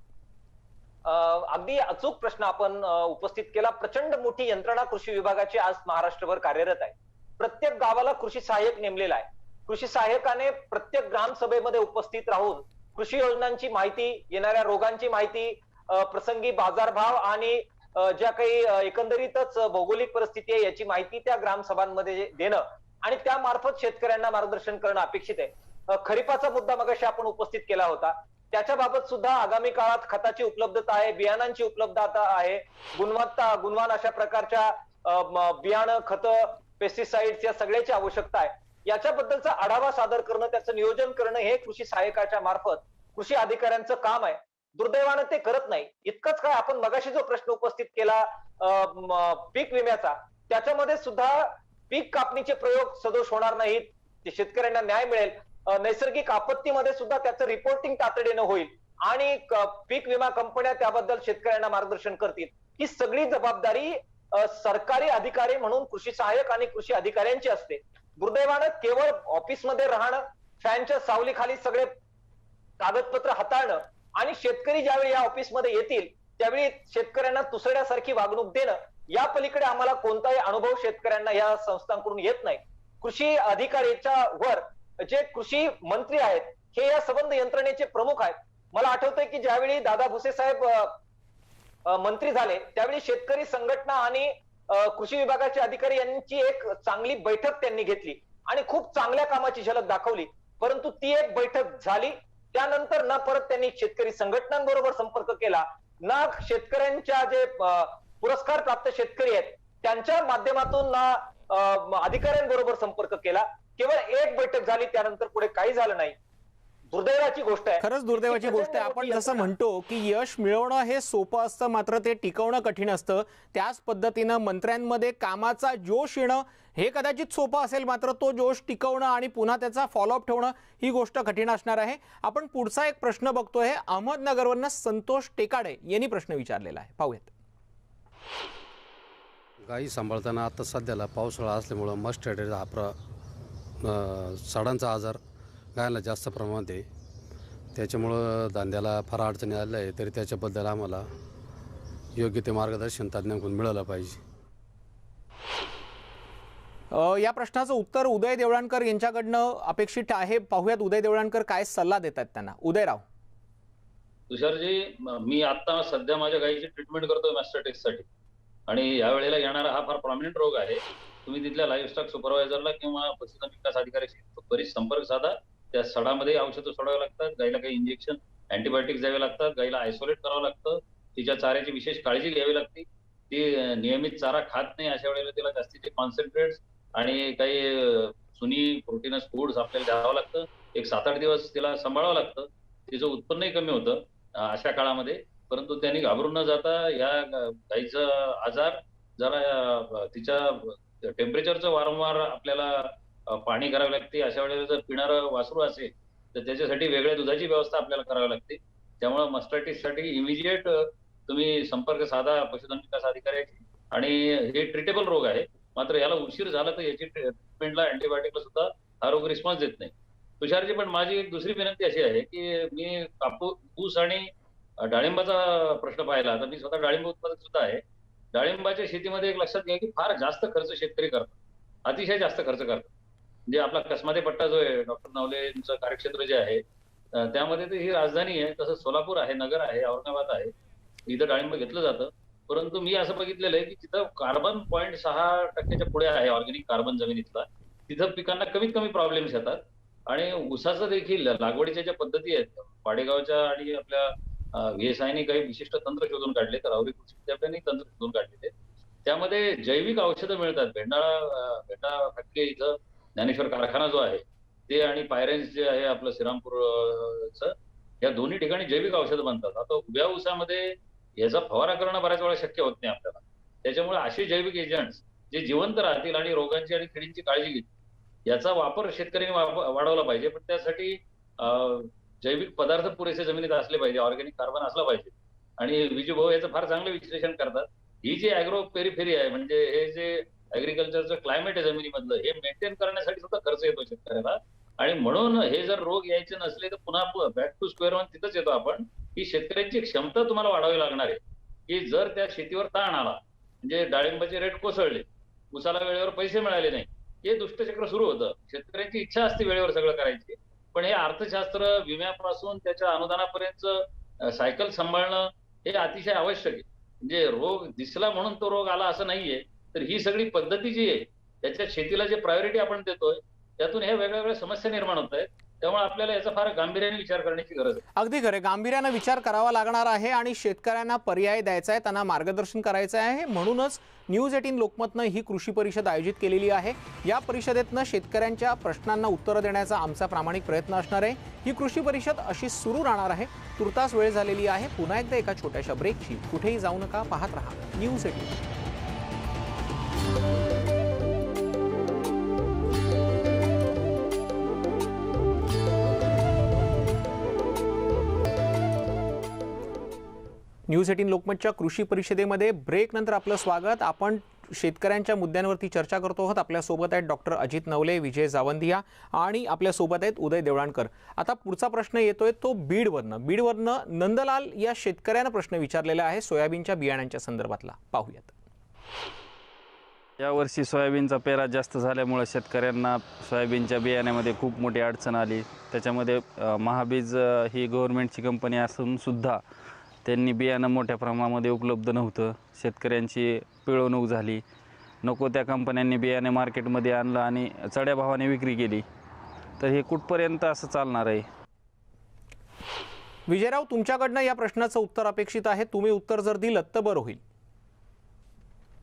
अगदी अचूक प्रश्न आपण उपस्थित केला. प्रचंड मोठी यंत्रणा कृषी विभागाची आज महाराष्ट्रभर कार्यरत आहे. प्रत्येक गावाला कृषी सहाय्यक नेमलेला आहे. कृषी सहाय्यकाने प्रत्येक ग्रामसभेमध्ये उपस्थित राहून कृषी योजनांची माहिती, येणाऱ्या रोगांची माहिती, प्रसंगी बाजारभाव आणि ज्या काही एकंदरीतच भौगोलिक परिस्थिती आहे याची माहिती त्या ग्रामसभांमध्ये देणं आणि त्या मार्फत शेतकऱ्यांना मार्गदर्शन करणं अपेक्षित आहे. खरीपाचा मुद्दा मगाशी आपण उपस्थिथ केला होता. त्याच्या बाबत सुद्धा आगामी काळात खताची उपलब्धता आहे, बियाणांची उपलब्धता आहे, गुणवान अशा प्रकारच्या बियाणं, खतं, पेस्टिसाइड्स या सगळ्याची आवश्यकता आहे. याच्याबद्दलचा आढावा सादर करणं, त्याचं नियोजन करणं हे कृषी सहाय्यकाच्या मार्फत कृषी अधिकाऱ्यांचं काम आहे. दुर्दैवानं ते करत नाही. इतकंच काय, आपण मगाशी जो प्रश्न उपस्थित केला पीक विम्याचा, त्याच्यामध्ये सुद्धा पीक कापणीचे प्रयोग सदोष होणार नाहीत, शेतकऱ्यांना न्याय मिळेल. नैसर्गिक आपत्तीमध्ये सुद्धा त्याचं रिपोर्टिंग तातडीनं होईल आणि पीक विमा कंपन्या त्याबद्दल शेतकऱ्यांना मार्गदर्शन करतील. ही सगळी जबाबदारी सरकारी अधिकारी म्हणून कृषी सहाय्यक आणि कृषी अधिकाऱ्यांची असते. दुर्दैवानं केवळ ऑफिसमध्ये राहणं, फॅनच्या सावलीखाली सगळे कागदपत्र हाताळणं आणि शेतकरी ज्यावेळी या ऑफिसमध्ये येतील त्यावेळी शेतकऱ्यांना तुसड्यासारखी वागणूक देणं, या पलीकडे आम्हाला कोणताही अनुभव शेतकऱ्यांना या संस्थांकडून येत नाही. कृषी अधिकाऱ्याच्या वर जे कृषी मंत्री आहेत हे या संबंध यंत्रणेचे प्रमुख आहेत. मला आठवतंय की ज्यावेळी दादा भुसे साहेब मंत्री झाले त्यावेळी शेतकरी संघटना आणि कृषी विभागाचे अधिकारी यांची एक चांगली बैठक त्यांनी घेतली आणि खूप चांगल्या कामाची झलक दाखवली. परंतु ती एक बैठक झाली, त्यानंतर ना परत त्यांनी शेतकरी संघटनांबरोबर संपर्क केला, ना शेतकऱ्यांच्या जे पुरस्कार प्राप्त शेतकरी आहेत त्यांच्या माध्यमातून ना अधिकाऱ्यांबरोबर संपर्क केला. केवळ एक बैठक झाली, त्यानंतर पुढे काही झालं नाही. दुर्दैवाची गोष्ट आहे. खरंच दुर्दैवाची गोष्ट आहे. आपण जसं म्हणतो की यश मिळवणं हे सोपं असतं, मात्र ते टिकवणं कठीण असतं. त्याच पद्धतीनं मंत्र्यांमध्ये कामाचा जोश येणं हे कदाचित सोपं असेल, मात्र तो जोश टिकवणं आणि पुन्हा त्याचा फॉलोअप ठेवणं ही गोष्ट कठीण असणार आहे. आपण पुढचा एक प्रश्न बघतोय. अहमदनगरवरनं संतोष टेकाडे यांनी प्रश्न विचारलेला आहे, पाहूयात. गाई सांभाळताना आता सध्याला पावसाळा असल्यामुळं मस्टर्ड हा साडांचा आजार गायला जास्त प्रमाणात आहे. त्याच्यामुळं धंद्याला फार अडचणी आल्या आहे. तरी त्याच्याबद्दल आम्हाला योग्य ते मार्गदर्शन तज्ज्ञांकडून मिळालं पाहिजे. या प्रश्नाचं उत्तर उदय देवळाणकर यांच्याकडनं अपेक्षित आहे. पाहूयात उदय देवळाणकर काय सल्ला देतात त्यांना. उदयराव. तुषारजी, मी आता सध्या माझ्या गायीची ट्रीटमेंट करतोय मॅस्टरटेक्ससाठी, आणि यावेळेला येणारा हा फार प्रॉमिनंट रोग आहे. तुम्ही तिथल्या लाईव्हस्टॉक सुपरवायझरला किंवा पशुधन विकास अधिकाऱ्याशी त्वरित संपर्क साधा. त्या सडामध्ये औषधं सोडावी लागतात, गायीला काही इंजेक्शन अँटीबायोटिक्स द्यावे लागतात, गायीला आयसोलेट करावं लागतं, तिच्या चाऱ्याची विशेष काळजी घ्यावी लागते. ती नियमित चारा खात नाही, अशा वेळेला तिला जास्तीचे कॉन्सन्ट्रेट्स आणि काही सुनी प्रोटीनस फूड्स आपल्याला द्यावं लागतं. एक 7-8 दिवस तिला सांभाळावं लागतं. तिचं उत्पन्नही कमी होतं अशा काळामध्ये. परंतु त्यांनी घाबरून न जाता या गायीचा आजार जरा तिच्या टेम्परेचरचं वारंवार आपल्याला पाणी करावी लागते. अशा वेळेला जर पिणारं वासरू असेल तर त्याच्यासाठी वेगळ्या दुधाची व्यवस्था आपल्याला करावी लागते. त्यामुळे मस्टर्टिससाठी इमिजिएट तुम्ही संपर्क साधा पशुधन विकास अधिकाऱ्याची. आणि हे ट्रीटेबल रोग आहे, मात्र याला उशीर झाला तर याची ट्रीटमेंटला अँटीबायोटिकला सुद्धा हा रोग रिस्पॉन्स देत नाही. तुषारजी, पण माझी एक दुसरी विनंती अशी आहे की मी ऊस आणि डाळिंबाचा प्रश्न पाहिला तर मी स्वतः डाळिंब उत्पादक सुद्धा आहे. डाळिंबाच्या शेतीमध्ये एक लक्षात घ्या की फार जास्त खर्च शेतकरी करतात, अतिशय जास्त खर्च करतात. म्हणजे आपला कसमाते पट्टा जो आहे, डॉक्टर नवलेंचं कार्यक्षेत्र जे आहे त्यामध्ये तर ही राजधानी आहे. तसंच सोलापूर आहे, नगर आहे, औरंगाबाद आहे, इथं डाळिंब घेतलं जातं. परंतु मी असं बघितलेलं आहे की जिथं कार्बन 0.6% पुढे आहे ऑर्गॅनिक कार्बन जमिनीतला, तिथं पिकांना कमीत कमी प्रॉब्लेम्स येतात. आणि ऊसाचं देखील लागवडीच्या ज्या पद्धती आहेत, पाडेगावच्या आणि आपल्या VSIने काही विशिष्ट तंत्र शोधून काढले, तर राहुरी कृषी विद्यापीठाने तंत्र शोधून काढलेले. त्यामध्ये जैविक औषधं मिळतात. भेंडा फॅक्टरी इथं ज्ञानेश्वर कारखाना जो आहे ते, आणि पायरेन्स जे आहे आपलं श्रीरामपूरचं, या दोन्ही ठिकाणी जैविक औषधं बनतात. आता उभ्या ऊसामध्ये याचा फवारा करणं बऱ्याच वेळा शक्य होत नाही आपल्याला. त्याच्यामुळे असे जैविक एजंट्स जे जिवंत राहतील आणि रोगांची आणि किडींची काळजी घेतील याचा वापर शेतकऱ्यांनी वाढवला पाहिजे. पण त्यासाठी जैविक पदार्थ पुरेसे जमिनीत असले पाहिजे, ऑर्गॅनिक कार्बन असला पाहिजे. आणि विजूभाऊ याचं फार चांगलं विश्लेषण करतात. ही जी अॅग्रो पेरिफेरी आहे, म्हणजे हे जे ऍग्रिकल्चरचं क्लायमेट आहे जमिनीमधलं, हे मेंटेन करण्यासाठी सुद्धा खर्च येतो शेतकऱ्याला. आणि म्हणून हे जर रोग यायचे नसले तर पुन्हा बॅक टू स्क्वेअर वन तिथंच येतो आपण, की शेतकऱ्यांची क्षमता तुम्हाला वाढवावी लागणार आहे. की जर त्या शेतीवर ताण आला, म्हणजे डाळिंबाचे रेट कोसळले, उसाला वेळेवर पैसे मिळाले नाही, हे दुष्टचक्र सुरू होतं. शेतकऱ्यांची इच्छा असते वेळेवर सगळं करायची, पण हे अर्थशास्त्र विम्यापासून त्याच्या अनुदानापर्यंत सायकल सांभाळणं हे अतिशय आवश्यक आहे. म्हणजे रोग दिसला म्हणून तो रोग आला असं नाहीये. तर ही सगळी पद्धती जी आहे त्याच्या शेतीला जे प्रायोरिटी आपण देतोय त्यातून ह्या वेगवेगळ्या समस्या निर्माण होत आहेत. त्यामुळे आपल्याला याचा फार गांभीर्याने विचार करण्याची गरज आहे. अगदी खरं, गांभीर्याने विचार करावा लागणार आहे आणि शेतकऱ्यांना पर्याय द्यायचा आहे, त्यांना मार्गदर्शन करायचं आहे. म्हणूनच न्यूज 18 लोकमतनं ही कृषी परिषद आयोजित केलेली आहे. या परिषदेतनं शेतकऱ्यांच्या प्रश्नांना उत्तरं देण्याचा आमचा प्रामाणिक प्रयत्न असणार आहे. ही कृषी परिषद अशी सुरू राहणार आहे. तुर्तास वेळ झालेली आहे. पुन्हा एकदा एका छोट्याशा ब्रेकची. कुठेही जाऊ नका, पाहत रहा न्यूज 18. न्यूज 18 लोकमतच्या कृषी परिषदेमध्ये ब्रेक नंतर आपलं स्वागत. आपण शेतकऱ्यांच्या मुद्द्यांवरती चर्चा करतो आहोत. आपल्यासोबत आहेत डॉक्टर अजित नवले, विजय जावंदिया आणि आपल्यासोबत आहेत उदय देवळाणकर. आता पुढचा प्रश्न येतोय तो बीडवरनं नंदलाल या शेतकऱ्यानं प्रश्न विचारलेला आहे सोयाबीनच्या बियाण्यांच्या संदर्भातला. पाहूयात. यावर्षी सोयाबीनचा पेरा जास्त झाल्यामुळे शेतकऱ्यांना सोयाबीनच्या बियाण्यामध्ये खूप मोठी अडचण आली. त्याच्यामध्ये महाबीज ही गव्हर्नमेंटची कंपनी असून सुद्धा त्यांनी बियाणं मोठ्या प्रमाणामध्ये उपलब्ध नव्हतं. शेतकऱ्यांची पिळवणूक झाली. नको त्या कंपन्यांनी बियाणे मार्केटमध्ये आणलं आणि चढ्या भावाने विक्री केली. तर हे कुठपर्यंत असं चालणार आहे? विजयराव, तुमच्याकडनं या प्रश्नाचं उत्तर अपेक्षित आहे. तुम्ही उत्तर जर दिलं तर बरं होईल.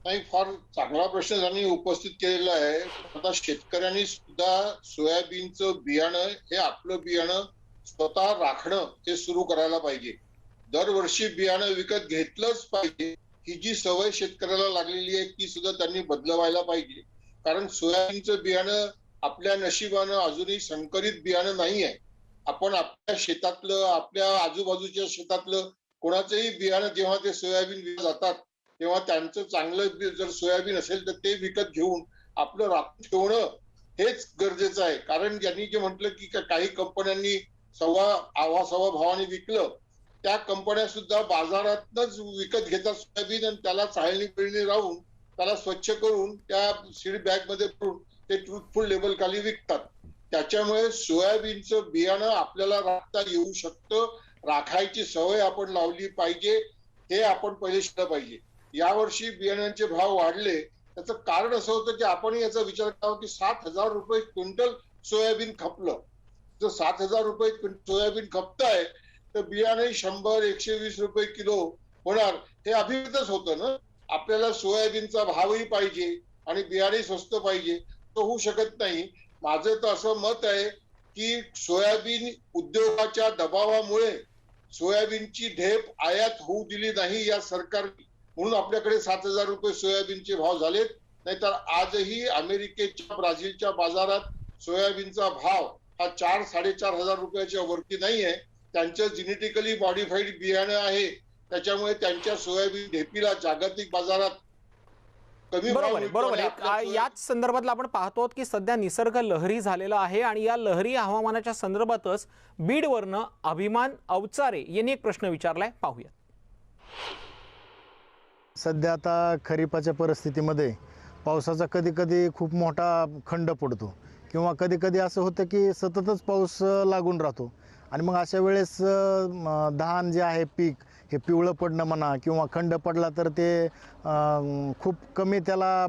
नाही, फार चांगला प्रश्न त्यांनी उपस्थित केलेला आहे. आता शेतकऱ्यांनी सुद्धा सोयाबीनचं बियाणं हे आपलं बियाणं स्वतः राखणं हे सुरू करायला पाहिजे. दरवर्षी बियाणं विकत घेतलंच पाहिजे. ही जी सवय शेतकऱ्याला लागलेली आहे ती सुद्धा त्यांनी बदलवायला पाहिजे. कारण सोयाबीनचं बियाणं आपल्या नशिबानं अजूनही संकरित बियाणं नाही आहे. आपण आपल्या शेतातलं, आपल्या आजूबाजूच्या शेतातलं कोणाचंही बियाणं जेव्हा ते सोयाबीन विकत जातात तेव्हा त्यांचं चांगलं जर सोयाबीन असेल तर ते विकत घेऊन आपलं राखून ठेवणं हेच गरजेचं आहे. कारण ज्यांनी जे म्हटलं की काही कंपन्यांनी सव्वा भावाने विकलं, त्या कंपन्या सुद्धा बाजारातच विकत घेतात सोयाबीन आणि त्याला चाळणी पिळणी राहून त्याला स्वच्छ करून त्या सीड बॅग मध्ये भरून ते ट्रुथफुल लेबल खाली विकतात. त्याच्यामुळे सोयाबीनचं बियाणं आपल्याला राखता येऊ शकतं. राखायची सवय आपण लावली पाहिजे, हे आपण पहिले शिकलं पाहिजे. यावर्षी बियाण्यांचे भाव वाढले त्याचं कारण असं होतं की आपण याचा विचार करावा की 7,000 रुपये क्विंटल सोयाबीन खपलं. जर 7,000 रुपये सोयाबीन खपताय तर बियाणे 100-120 रुपये किलो होणार, हे अभिप्रेतच होतं ना. आपल्याला सोयाबीनचा भावही पाहिजे आणि बियाणे स्वस्त पाहिजे, तो होऊ शकत नाही. माझं तर असं मत आहे की सोयाबीन उद्योगाच्या दबावामुळे सोयाबीनची ढेप आयात होऊ दिली नाही या सरकारने, म्हणून आपल्याकडे 7,000 रुपये सोयाबीनचे भाव झालेत. नाहीतर आजही अमेरिकेच्या, ब्राझीलच्या बाजारात सोयाबीनचा भाव हा 4-4.5 रुपयाच्या वरती नाही आहे. त्यांचं जेनेटिकली मॉडिफाईड बियाणं आहे, त्याच्यामुळे त्यांच्या सोयाबीन ढेपीला जागतिक बाजारात कमी भाव मिळतो. बरोबर आहे. याच संदर्भातला आपण पाहतो की सध्या निसर्ग लहरी झालेला आहे आणि या लहरी हवामानाच्या संदर्भातच बीडवरनं अभिमान अवचारे यांनी एक प्रश्न विचारलाय, पाहूया. सध्या आता खरीपाच्या परिस्थितीमध्ये पावसाचा कधी कधी खूप मोठा खंड पडतो किंवा कधी कधी असं होतं की सततच पाऊस लागून राहतो आणि मग अशा वेळेस धान जे आहे पीक हे पिवळं पडणं म्हणा किंवा खंड पडला तर ते खूप कमी त्याला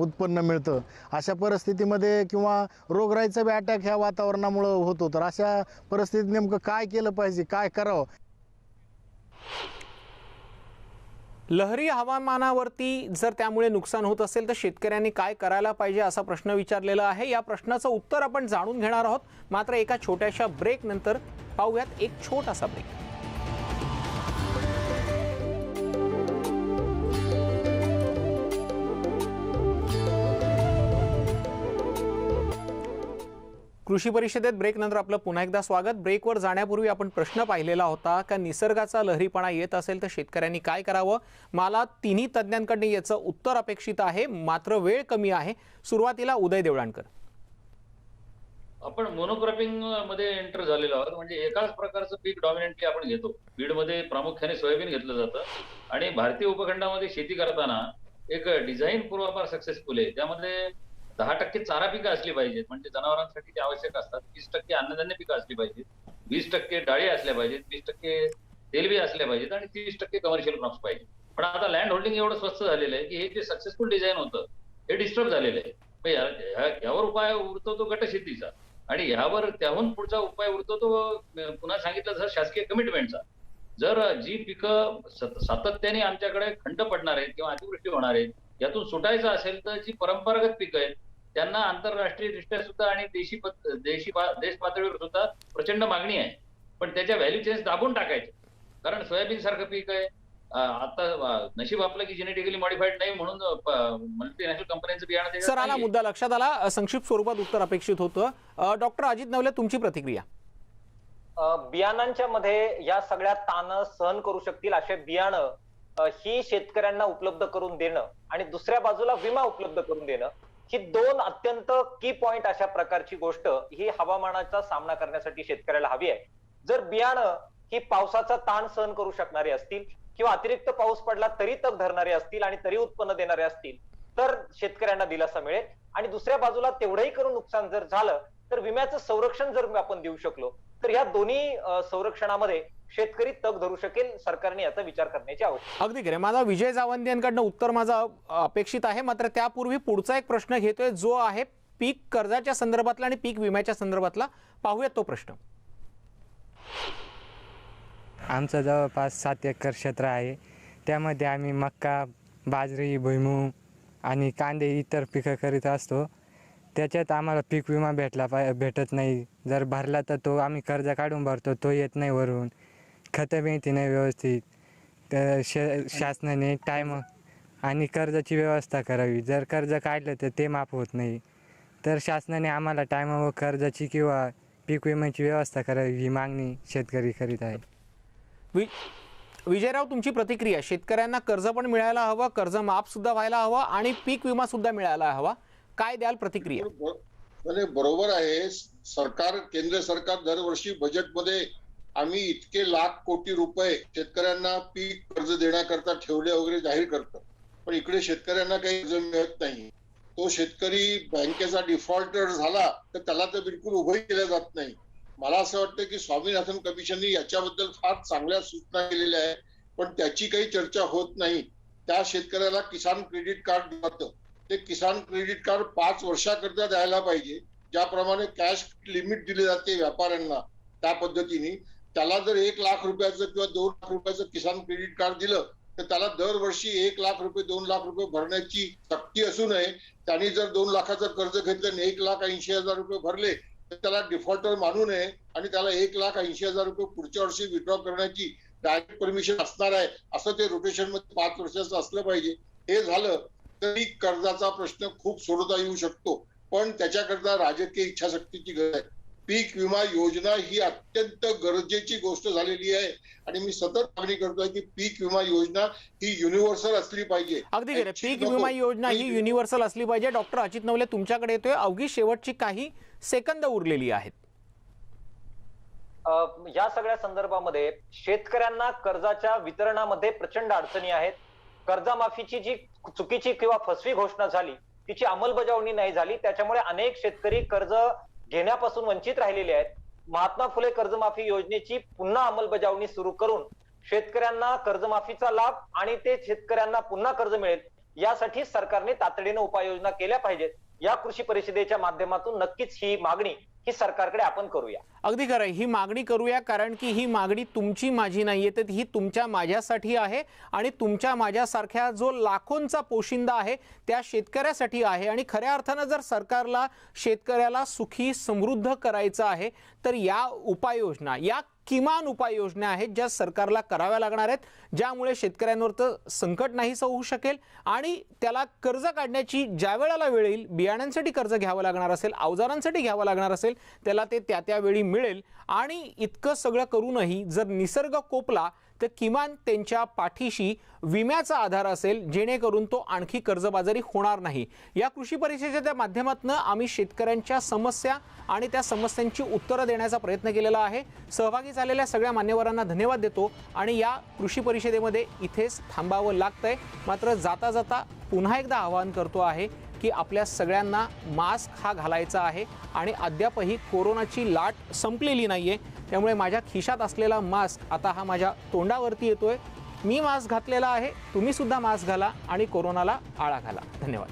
उत्पन्न मिळतं. अशा परिस्थितीमध्ये किंवा रोगराईचा बी अटॅक ह्या वातावरणामुळं होतो. तर अशा परिस्थितीत नेमकं काय केलं पाहिजे, काय करावं? लहरी हवामानावरती जर त्यामुळे नुकसान होत असेल तर शेतकऱ्यांनी काय करायला पाहिजे असा प्रश्न विचारलेला आहे. या प्रश्नाचं उत्तर आपण जाणून घेणार आहोत, मात्र एका छोट्याशा ब्रेक नंतर. पाहूयात एक छोटासा ब्रेक. कृषी परिषदेत ब्रेक नंतर आपलं पुन्हा एकदा स्वागत. ब्रेकवर जाण्यापूर्वी आपण प्रश्न पाहिलेला होता का निसर्गाचा लहरीपणा येत असेल तर शेतकऱ्यांनी काय करावं. मला तिन्ही तज्ज्ञांकडून याचं उत्तर अपेक्षित आहे, मात्र वेळ कमी आहे. सुरुवातीला उदय देवळाणकर. आपण मोनोक्रॉपिंग मध्ये एंटर झालेलो आहोत, म्हणजे एकाच प्रकारचं पीक डॉमिनेंटली आपण घेतो. बीडमध्ये प्रामुख्याने सोयाबीन घेतलं जातं आणि भारतीय उपखंडामध्ये शेती करताना एक डिझाईन पूर्वापार सक्सेसफुल आहे. त्यामध्ये 10% चारा पिकं असली पाहिजेत, म्हणजे जनावरांसाठी ते आवश्यक असतात. 20% अन्नधान्य पिकं असली पाहिजेत, 20% डाळी असल्या पाहिजेत, 20% तेलबी असल्या पाहिजेत आणि 30% कमर्शियल क्रॉप्स पाहिजे. पण आता लँड होल्डिंग एवढं स्वस्त झालेलं आहे की हे जे सक्सेसफुल डिझाईन होतं हे डिस्टर्ब झालेलं आहे. यावर उपाय उरतो तो गटशेतीचा आणि यावर त्याहून पुढचा उपाय उरतो तो पुन्हा सांगितलं जर शासकीय कमिटमेंटचा. जर जी पिकं सातत्याने आमच्याकडे खंड पडणार आहेत किंवा अतिवृष्टी होणार आहेत यातून सुटायचं असेल तर जी परंपरागत पिकं आहेत त्यांना आंतरराष्ट्रीय दृष्ट्या सुद्धा आणि देश पातळीवर सुद्धा प्रचंड मागणी आहे. पण त्याच्या व्हॅल्यू चेन्स दाबून टाकायचे, कारण सोयाबीन सारखं पीक आहे. आता नशीब आपलं की जेनेटिकली मॉडिफाईड नाही म्हणून मल्टीनॅशनल कंपन्यांचं बियाणं. सर, आला मुद्दा लक्षात आला. संक्षिप्त स्वरूपात उत्तर अपेक्षित होतं. डॉक्टर अजित नवले, तुमची प्रतिक्रिया. बियाणांच्या मध्ये या सगळ्या ताण सहन करू शकतील असे बियाणं ही शेतकऱ्यांना उपलब्ध करून देणं आणि दुसऱ्या बाजूला विमा उपलब्ध करून देणं ही दोन अत्यंत की पॉइंट अशा प्रकारची गोष्ट ही हवामानाचा सामना करण्यासाठी शेतकऱ्याला हवी आहे. जर बियाणं ही पावसाचा ताण सहन करू शकणारे असतील किंवा अतिरिक्त पाऊस पडला तरी तग धरणारे असतील आणि तरी उत्पन्न देणारे असतील तर शेतकऱ्यांना दिलासा मिळेल. आणि दुसऱ्या बाजूला तेवढंही करून नुकसान जर झालं तर विम्याचं संरक्षण जर आपण देऊ शकलो तर या दोन्ही संरक्षणामध्ये शेतकरी तग धरू शकेल. सरकारने याचा विचार करण्याची आवश्यकता. अगदी खरं. माझा विजय जावंदे यांकडनं उत्तर माझं अपेक्षित आहे, मात्र त्यापूर्वी पुढचा एक प्रश्न घेतोय जो आहे पीक कर्जाच्या संदर्भातला आणि पीक विम्याच्या संदर्भातला. पाहूयात तो प्रश्न. आमचं जवळपास 7 एकर क्षेत्र आहे. त्यामध्ये आम्ही मक्का, बाजरी, भुईमूग आणि कांदे इतर पिकं करीत असतो. त्याच्यात आम्हाला पीक विमा भेटत नाही. जर भरला तर तो आम्ही कर्ज काढून भरतो, तो येत नाही वरून. खतं मिळते नाही व्यवस्थित. तर शासनाने टाईम आणि कर्जाची व्यवस्था करावी. जर कर्ज काढलं तर ते माफ होत नाही. तर शासनाने आम्हाला टायमावर कर्जाची किंवा पीक विम्याची व्यवस्था करावी, ही मागणी शेतकरी करीत आहे. विजयराव, तुमची प्रतिक्रिया. शेतकऱ्यांना कर्ज पण मिळायला हवं, कर्ज माफ सुद्धा व्हायला हवं आणि पीक विमा सुद्धा मिळायला हवा. काय द्याल प्रतिक्रिया? बरोबर आहे. केंद्र सरकार दरवर्षी बजेटमध्ये आम्ही इतके लाख कोटी रुपये शेतकऱ्यांना पीक कर्ज देण्याकरता ठेवले वगैरे जाहीर करतं, पण इकडे शेतकऱ्यांना काही कर्ज मिळत नाही. तो शेतकरी बँकेचा डिफॉल्टर झाला तर त्याला तर बिलकुल उभंही केलं जात नाही. मला असं वाटतं की स्वामीनाथन कमिशनने याच्याबद्दल फार चांगल्या सूचना केलेल्या आहे, पण त्याची काही चर्चा होत नाही. त्या शेतकऱ्याला किसान क्रेडिट कार्ड जातं, ते किसान क्रेडिट कार्ड 5 वर्षाकरता द्यायला पाहिजे. ज्याप्रमाणे कॅश लिमिट दिली जाते व्यापाऱ्यांना, त्या पद्धतीने त्याला जर 1 लाख रुपयाचं किंवा 2 लाख रुपयाचं किसान क्रेडिट कार्ड दिलं तर त्याला दरवर्षी 1 लाख रुपये 2 लाख रुपये भरण्याची सक्ती असू नये. त्यांनी जर 2 लाखाचं कर्ज घेतलं आणि 1,80,000 रुपये भरले तर त्याला डिफॉल्टर मानू नये आणि त्याला 1,80,000 रुपये पुढच्या वर्षी विड्रॉ करण्याची डायरेक्ट परमिशन असणार आहे, असं ते रोटेशन मध्ये 5 वर्षाचं असलं पाहिजे. हे झालं तरी कर्जाचा प्रश्न खूप सोडवता येऊ शकतो, पण त्याच्याकरता राजकीय इच्छाशक्तीची गरज आहे. पीक विमा योजना ही अत्यंत गरजेची गोष्ट झालेली आहे आणि मी सतत मागणी करतोय की पीक विमा योजना ही युनिव्हर्सल असली पाहिजे. अगदी खरं, पीक विमा योजना ही युनिव्हर्सल असली पाहिजे. डॉक्टर अजित नवले, तुमच्याकडे येतोय. अवघी शेवटची काही सेकंद उरलेली आहेत. या सगळ्या संदर्भामध्ये शेतकऱ्यांना कर्जाच्या वितरणामध्ये प्रचंड अडचणी आहेत. कर्जमाफीची जी चुकीची किंवा फसवी घोषणा झाली तिची अंमलबजावणी नाही झाली, त्याच्यामुळे अनेक शेतकरी कर्ज घेण्यापासून वंचित राहिलेले आहेत. महात्मा फुले कर्जमाफी योजनेची पुन्हा अंमलबजावणी सुरू करून शेतकऱ्यांना कर्जमाफीचा लाभ आणि ते शेतकऱ्यांना पुन्हा कर्ज मिळेल यासाठी सरकारने तातडीने उपाययोजना केल्या पाहिजेत. या कृषी परिषदेच्या माध्यमातून नक्कीच ही मागणी ही सरकारकडे आपण करूया. अगदी खरं, ही मागणी करूया, कारण की ही मागणी तुमची माझी नाहीये, तर ही तुमच्या माझ्यासाठी आहे आणि तुमच्या माझ्यासारख्या जो लाखोंचा पोशिंदा आहे त्या शेतकऱ्यासाठी आहे. आणि खऱ्या अर्थानं जर सरकारला शेतकऱ्याला सुखी समृद्ध करायचं आहे तर या उपाययोजना, या किमान उपाययोजना आहेत ज्या सरकारला कराव्या लागणार आहेत, ज्यामुळे शेतकऱ्यांवर तर संकट नाहीसं होऊ शकेल आणि त्याला कर्ज काढण्याची ज्या वेळेला वेळ येईल, बियाण्यांसाठी कर्ज घ्यावं लागणार असेल, अवजारांसाठी घ्यावं लागणार असेल, त्याला ते त्या वेळी मिळेल. आणि इतकं सगळं करूनही जर निसर्ग कोपला तर किमान त्यांच्या पाठीशी विम्याचा आधार असेल, जेणेकरून तो आणखी कर्जबाजारी होणार नाही. या कृषी परिषदेच्या माध्यमातून आम्ही शेतकऱ्यांच्या समस्या आणि त्या समस्यांची उत्तरं देण्याचा प्रयत्न केलेला आहे. सहभागी झालेल्या सगळ्या मान्यवरांना धन्यवाद देतो आणि या कृषी परिषदेमध्ये इथेच थांबावं लागतंय. मात्र जाता जाता पुन्हा एकदा आवाहन करतो आहे की आपल्या सगळ्यांना मास्क हा घालायचा आहे आणि अद्यापही कोरोनाची लाट संपलेली नाहीये. त्यामुळे माझ्या खिशात असलेला मास्क आता हा माझ्या तोंडावरती येतोय. मी मास्क घातलेला आहे, तुम्ही सुद्धा मास्क घाला आणि कोरोनाला आळा घाला. धन्यवाद.